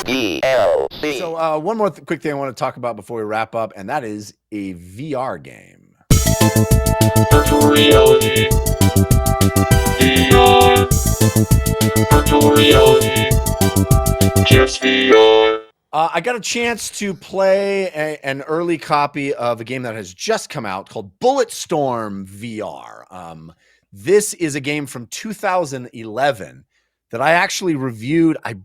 DLC. So one more quick thing I want to talk about before we wrap up, and that is a VR game. Virtual reality. VR. Virtual reality. Just VR. I got a chance to play an early copy of a game that has just come out called Bulletstorm VR. This is a game from 2011 that I actually reviewed. I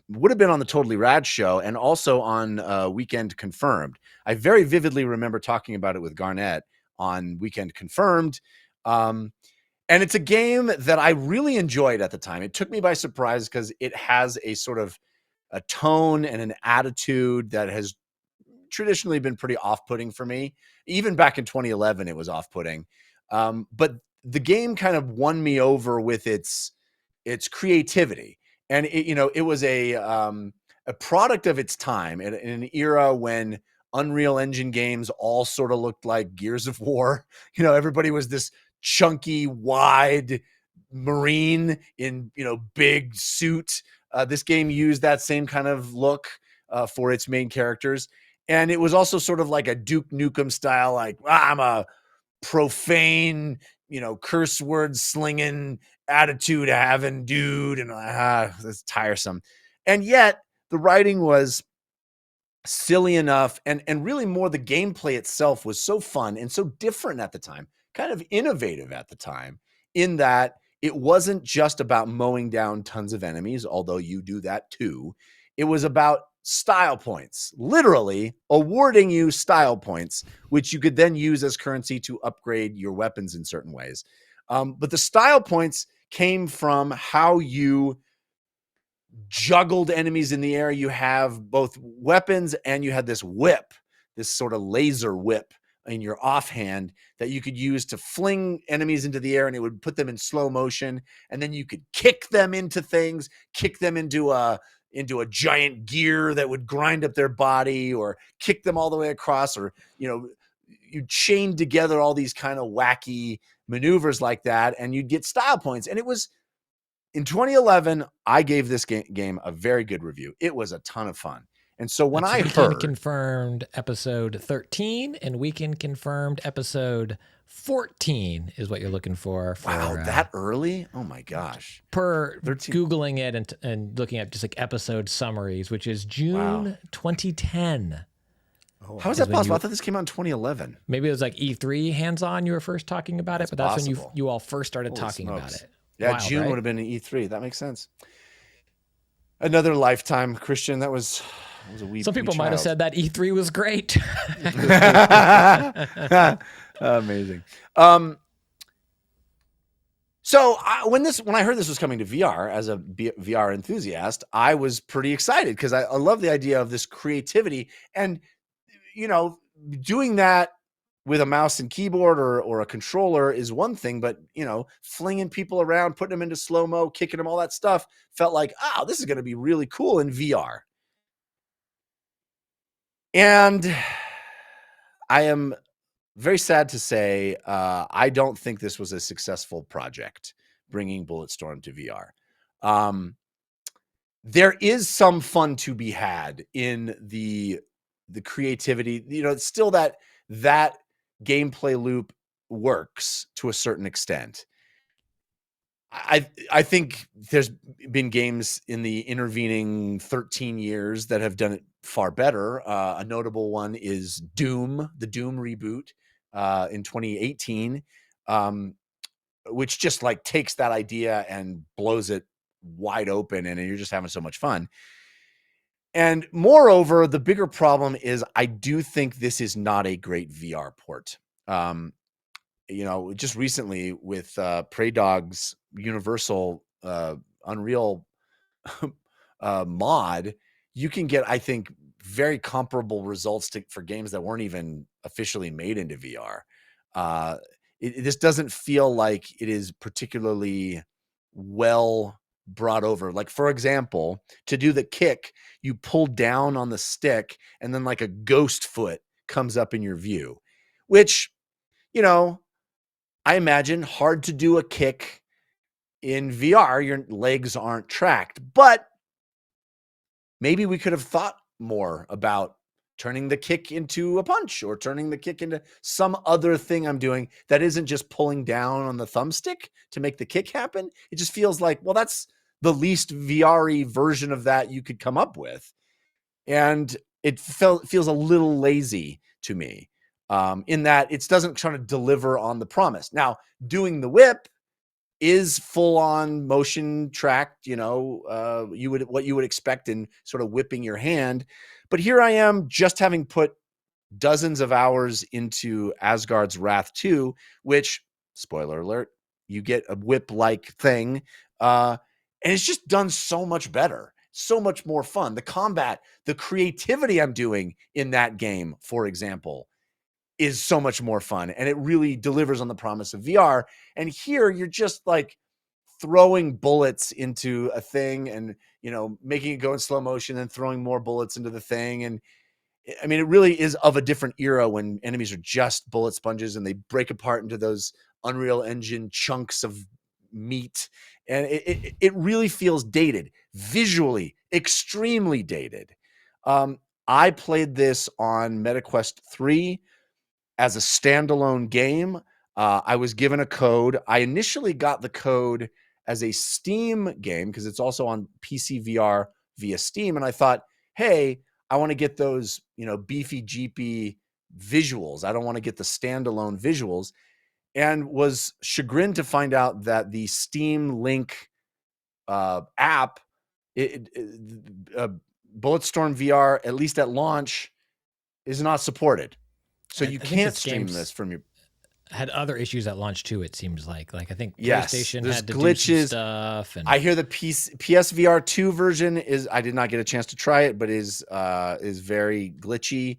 would have been on the Totally Rad show and also on Weekend Confirmed. I very vividly remember talking about it with Garnett on Weekend Confirmed. And it's a game that I really enjoyed at the time. It took me by surprise because it has a sort of a tone and an attitude that has traditionally been pretty off-putting for me. Even back in 2011, it was off-putting. But the game kind of won me over with its creativity. And it was a product of its time in an era when Unreal Engine games all sort of looked like Gears of War. Everybody was this chunky, wide Marine in big suit. This game used that same kind of look for its main characters, and it was also sort of like a Duke Nukem style, like I'm a profane, curse word slinging, attitude having dude, and that's tiresome. And yet the writing was silly enough, and really more the gameplay itself was so fun and so different at the time, kind of innovative at the time, in that it wasn't just about mowing down tons of enemies, although you do that too. It was about style points, literally awarding you style points, which you could then use as currency to upgrade your weapons in certain ways. But the style points came from how you juggled enemies in the air. You have both weapons and you had this whip, this sort of laser whip in your offhand that you could use to fling enemies into the air, and it would put them in slow motion. And then you could kick them into things, kick them into a giant gear that would grind up their body, or kick them all the way across, or you chained together all these kind of wacky maneuvers like that, and you'd get style points. And it was in 2011, I gave this game a very good review. It was a ton of fun. And so when I Weekend heard Confirmed episode 13 and Weekend Confirmed episode 14 is what you're looking for. Wow, that early? Oh my gosh. Per 13. Googling it and looking at just like episode summaries, which is June 2010. Oh, how is that possible? I thought this came out in 2011. Maybe it was like E3 hands-on you were first talking about it, but that's possible. when you all first started talking about it. Yeah, wild, June, right? Would have been an E3. That makes sense. Another lifetime, Christian. That was a wee. Some people might have said that E3 was great. Amazing. So when I heard this was coming to VR, as a VR enthusiast, I was pretty excited because I love the idea of this creativity, and doing that with a mouse and keyboard or a controller is one thing, but flinging people around, putting them into slow-mo, kicking them, all that stuff felt like, this is going to be really cool in VR. And I am very sad to say, I don't think this was a successful project, bringing Bulletstorm to VR. There is some fun to be had in the creativity. It's still that gameplay loop works to a certain extent. I think there's been games in the intervening 13 years that have done it far better. A notable one is Doom, the Doom reboot in 2018, which just like takes that idea and blows it wide open, and you're just having so much fun. And moreover, the bigger problem is I do think this is not a great VR port. Just recently with Prey Dog's Universal Unreal mod, you can get, I think, very comparable results for games that weren't even officially made into VR. This doesn't feel like it is particularly well brought over. Like, for example, to do the kick, you pull down on the stick and then like a ghost foot comes up in your view, which, I imagine hard to do a kick in VR. Your legs aren't tracked, but maybe we could have thought more about turning the kick into a punch or turning the kick into some other thing I'm doing that isn't just pulling down on the thumbstick to make the kick happen. It just feels like, well, that's the least VR-y version of that you could come up with. And it feels a little lazy to me, in that it doesn't try to deliver on the promise. Now, doing the whip is full on motion tracked, what you would expect in sort of whipping your hand. But here I am, just having put dozens of hours into Asgard's Wrath 2, which, spoiler alert, you get a whip like thing. And it's just done so much better, so much more fun. The combat, the creativity I'm doing in that game, for example, is so much more fun, and it really delivers on the promise of VR. And here you're just like throwing bullets into a thing and, making it go in slow motion and throwing more bullets into the thing. And I mean, it really is of a different era when enemies are just bullet sponges and they break apart into those Unreal Engine chunks of meat. And it really feels dated, visually, extremely dated. I played this on MetaQuest 3 as a standalone game. I was given a code. I initially got the code as a Steam game because it's also on PC VR via Steam. And I thought, hey, I want to get those, beefy jeepy visuals. I don't want to get the standalone visuals. And was chagrined to find out that the Steam Link app, Bulletstorm VR, at least at launch, is not supported. So you can't stream this from your. Had other issues at launch too. It seems like I think Yes, PlayStation there's had to glitches. do some stuff. And I hear the PSVR 2 version is. I did not get a chance to try it, but is very glitchy.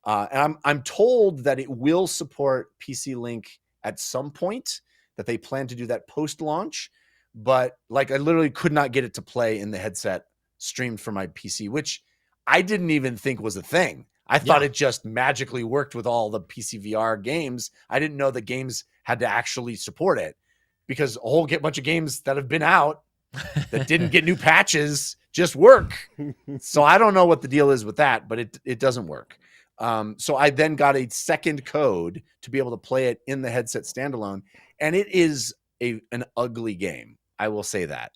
And I'm told that it will support PC Link at some point. That they plan to do that post launch, but I literally could not get it to play in the headset streamed from my PC, which I didn't even think was a thing. I thought it just magically worked with all the PC VR games. I didn't know that games had to actually support it, because a whole bunch of games that have been out that didn't get new patches just work. So I don't know what the deal is with that, but it doesn't work. So I then got a second code to be able to play it in the headset standalone, and it is an ugly game. I will say that.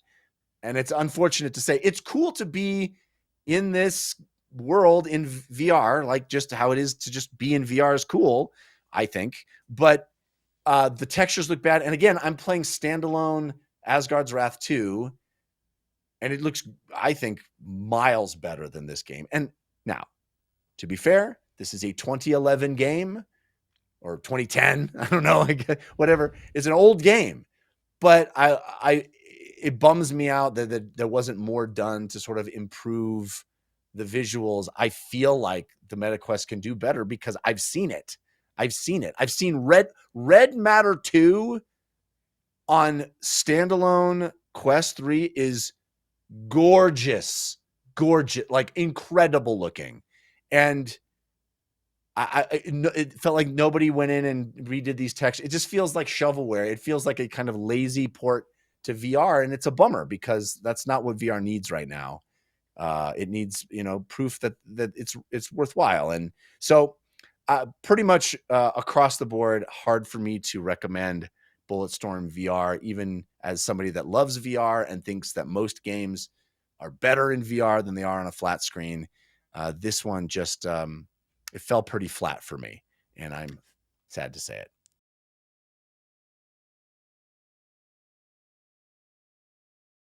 And it's unfortunate to say. It's cool to be in this world in VR, like just how it is to just be in VR is cool, I think. But the textures look bad. And again, I'm playing standalone Asgard's Wrath 2, and it looks, I think, miles better than this game. And now, to be fair, this is a 2011 game or 2010. I don't know, whatever. It's an old game, but it bums me out that there wasn't more done to sort of improve the visuals. I feel like the MetaQuest can do better because I've seen it. I've seen Red Matter 2 on standalone Quest 3 is gorgeous, like incredible looking. And it felt like nobody went in and redid these textures. It just feels like shovelware. It feels like a kind of lazy port to VR, and it's a bummer because that's not what VR needs right now. It needs, proof that it's worthwhile. And so pretty much across the board, hard for me to recommend Bulletstorm VR, even as somebody that loves VR and thinks that most games are better in VR than they are on a flat screen. This one just, it fell pretty flat for me, and I'm sad to say it.